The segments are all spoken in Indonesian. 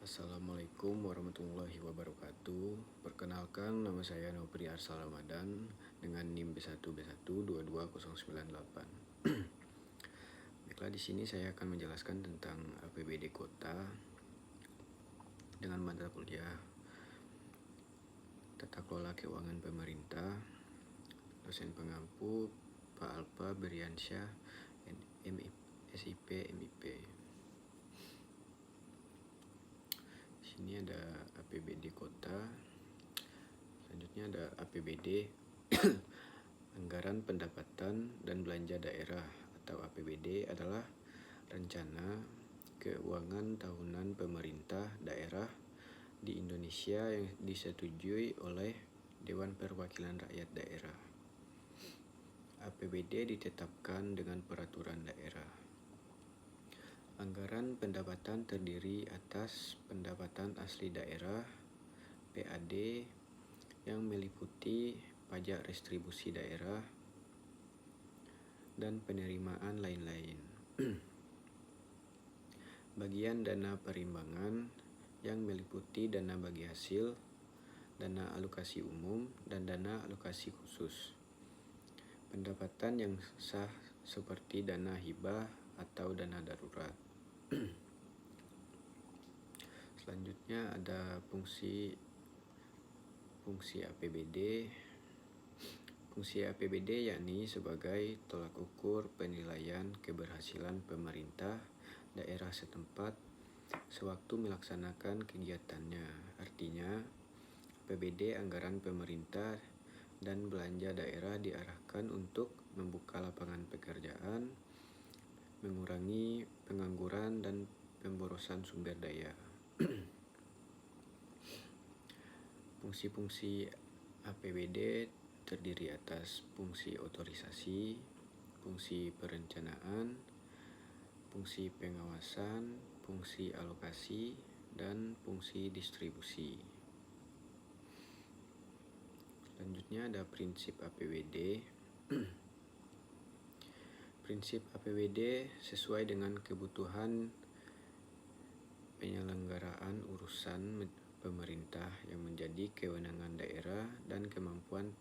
Assalamualaikum warahmatullahi wabarakatuh. Perkenalkan, nama saya Nopri Arsal Ramadan dengan NIM B1B1222098. Baiklah, di sini saya akan menjelaskan tentang APBD Kota dengan mata kuliah Tata Kelola Keuangan Pemerintah. Dosen pengampu Pak Alpa Beriansyah, SIP, MIP. Ini ada APBD Kota. Selanjutnya ada APBD Anggaran Pendapatan dan Belanja Daerah atau APBD adalah rencana keuangan tahunan pemerintah daerah di Indonesia yang disetujui oleh Dewan Perwakilan Rakyat Daerah. APBD ditetapkan dengan peraturan daerah. Anggaran pendapatan terdiri atas pendapatan asli daerah (PAD) yang meliputi pajak restribusi daerah dan penerimaan lain-lain. Bagian dana perimbangan yang meliputi dana bagi hasil, dana alokasi umum, dan dana alokasi khusus. Pendapatan yang sah seperti dana hibah atau dana darurat. Selanjutnya ada fungsi APBD. Fungsi APBD yakni sebagai tolak ukur penilaian keberhasilan pemerintah daerah setempat sewaktu melaksanakan kegiatannya. Artinya, APBD anggaran pemerintah dan belanja daerah diarahkan untuk membuka lapangan pekerjaan, mengurangi pengangguran dan pemborosan sumber daya. Fungsi-fungsi APBD terdiri atas fungsi otorisasi, fungsi perencanaan, fungsi pengawasan, fungsi alokasi, dan fungsi distribusi. Selanjutnya ada prinsip APBD. Prinsip APBD sesuai dengan kebutuhan penyelenggaraan urusan pemerintah yang menjadi kewenangan daerah dan kemampuan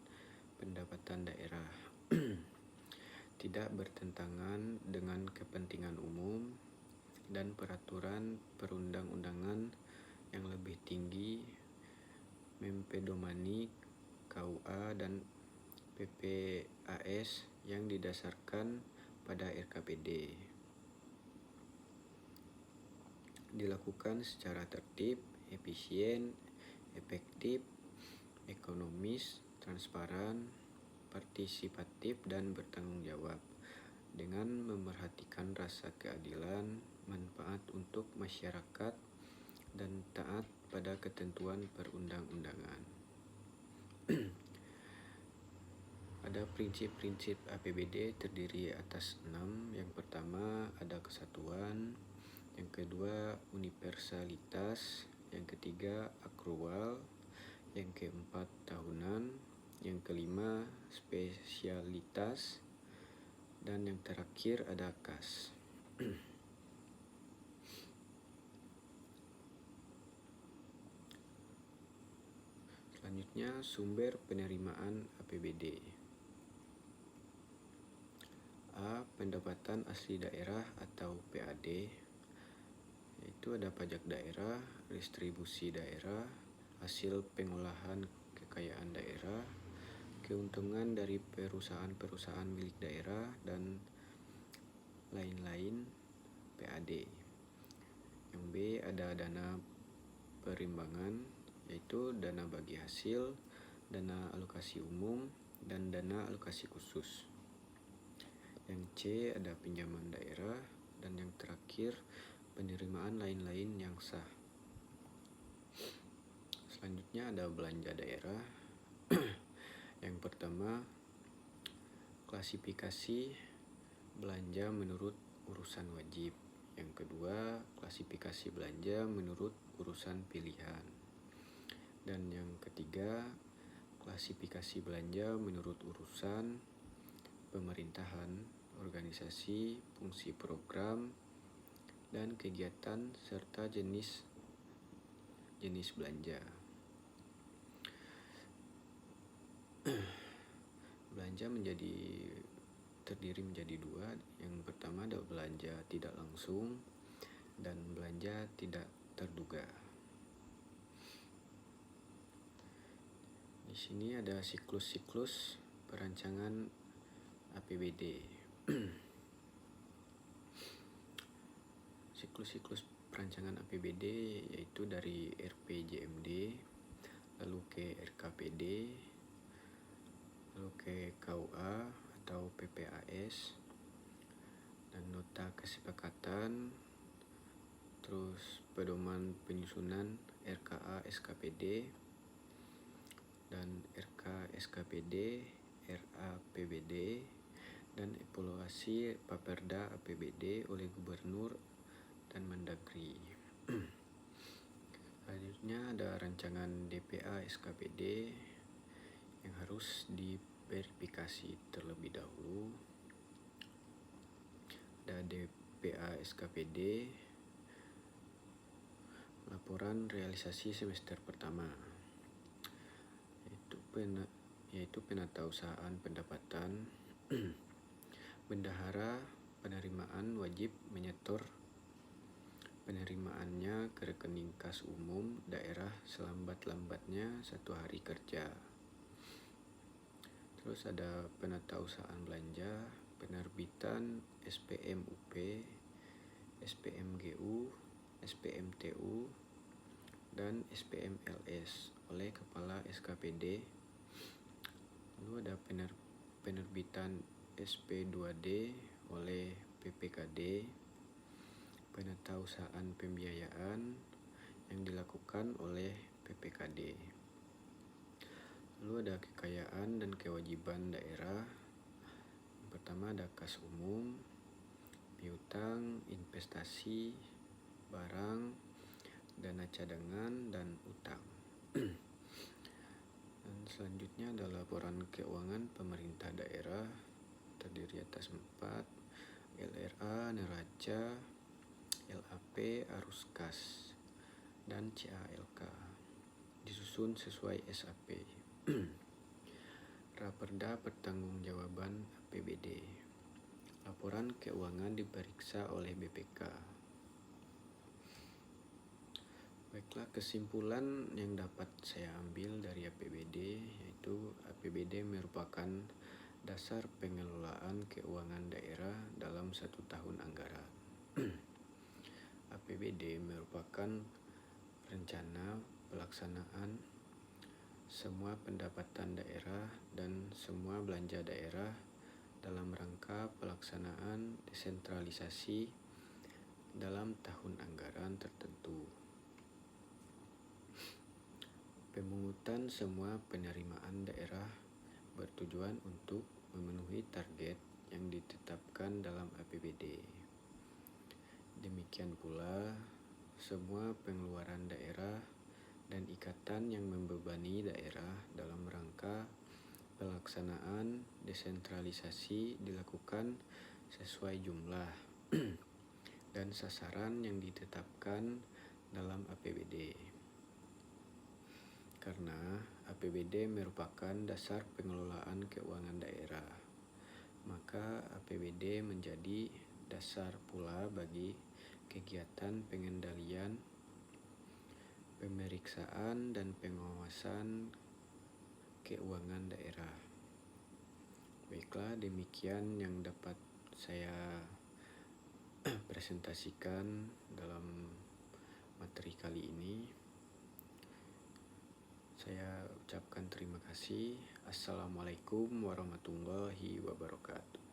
pendapatan daerah. Tidak bertentangan dengan kepentingan umum dan peraturan perundang-undangan yang lebih tinggi, mempedomani KUA dan PPAS yang didasarkan pada RKPD. Dilakukan secara tertib, efisien, efektif, ekonomis, transparan, partisipatif, dan bertanggung jawab dengan memerhatikan rasa keadilan, manfaat untuk masyarakat, dan taat pada ketentuan perundang-undangan. Ada prinsip-prinsip APBD terdiri atas 6. Yang pertama ada kesatuan, yang kedua universalitas, yang ketiga akrual, yang keempat tahunan, yang kelima spesialitas, dan yang terakhir ada kas. Selanjutnya sumber penerimaan APBD. A. Pendapatan asli daerah atau PAD, yaitu ada pajak daerah, restribusi daerah, hasil pengolahan kekayaan daerah, keuntungan dari perusahaan-perusahaan milik daerah, dan lain-lain PAD. Yang B ada dana perimbangan, yaitu dana bagi hasil, dana alokasi umum, dan dana alokasi khusus. Yang C ada pinjaman daerah, dan yang terakhir penerimaan lain-lain yang sah. Selanjutnya ada belanja daerah. Yang pertama, klasifikasi belanja menurut urusan wajib. Yang kedua, klasifikasi belanja menurut urusan pilihan. Dan yang ketiga, klasifikasi belanja menurut urusan pemerintahan, organisasi, fungsi program, dan kegiatan serta jenis jenis belanja. Belanja terdiri menjadi dua. Yang pertama adalah belanja tidak langsung dan belanja tidak terduga. Di sini ada siklus-siklus perancangan APBD. Siklus-siklus perancangan APBD yaitu dari RPJMD, lalu ke RKPD, lalu ke KUA atau PPAS, dan nota kesepakatan, terus pedoman penyusunan RKA SKPD, dan RK SKPD, RAPBD, dan evaluasi Paperda APBD oleh Gubernur dan Mendagri. Selanjutnya ada rancangan DPA SKPD yang harus diverifikasi terlebih dahulu. Ada DPA SKPD, laporan realisasi semester pertama, yaitu penatausahaan pendapatan. Bendahara penerimaan wajib menyetor penerimaannya ke rekening kas umum daerah selambat-lambatnya 1 hari kerja. Terus ada penatausahaan belanja, penerbitan SPMUP, SPMGU, SPMTU, dan SPMLS oleh Kepala SKPD. Lalu ada penerbitan SP2D oleh PPKD, penatausahaan pembiayaan yang dilakukan oleh PPKD. Lalu ada kekayaan dan kewajiban daerah. Yang pertama ada kas umum, piutang, investasi, barang, dana cadangan, dan utang. Dan selanjutnya adalah laporan keuangan pemerintah daerah, terdiri atas 4, LRA, neraca, LAP, arus kas, dan CALK, disusun sesuai SAP. Raperda pertanggungjawaban APBD. Laporan keuangan diperiksa oleh BPK. Baiklah, kesimpulan yang dapat saya ambil dari APBD yaitu APBD merupakan dasar pengelolaan keuangan daerah dalam 1 tahun anggaran. APBD merupakan rencana pelaksanaan semua pendapatan daerah dan semua belanja daerah dalam rangka pelaksanaan desentralisasi dalam tahun anggaran tertentu. Pemungutan semua penerimaan daerah bertujuan untuk memenuhi target yang ditetapkan dalam APBD. Demikian pula, semua pengeluaran daerah dan ikatan yang membebani daerah dalam rangka pelaksanaan desentralisasi dilakukan sesuai jumlah dan sasaran yang ditetapkan dalam APBD. Karena APBD merupakan dasar pengelolaan keuangan daerah, maka APBD menjadi dasar pula bagi kegiatan pengendalian, pemeriksaan, dan pengawasan keuangan daerah. Baiklah, demikian yang dapat saya presentasikan dalam materi kali ini. Saya ucapkan terima kasih. Assalamualaikum warahmatullahi wabarakatuh.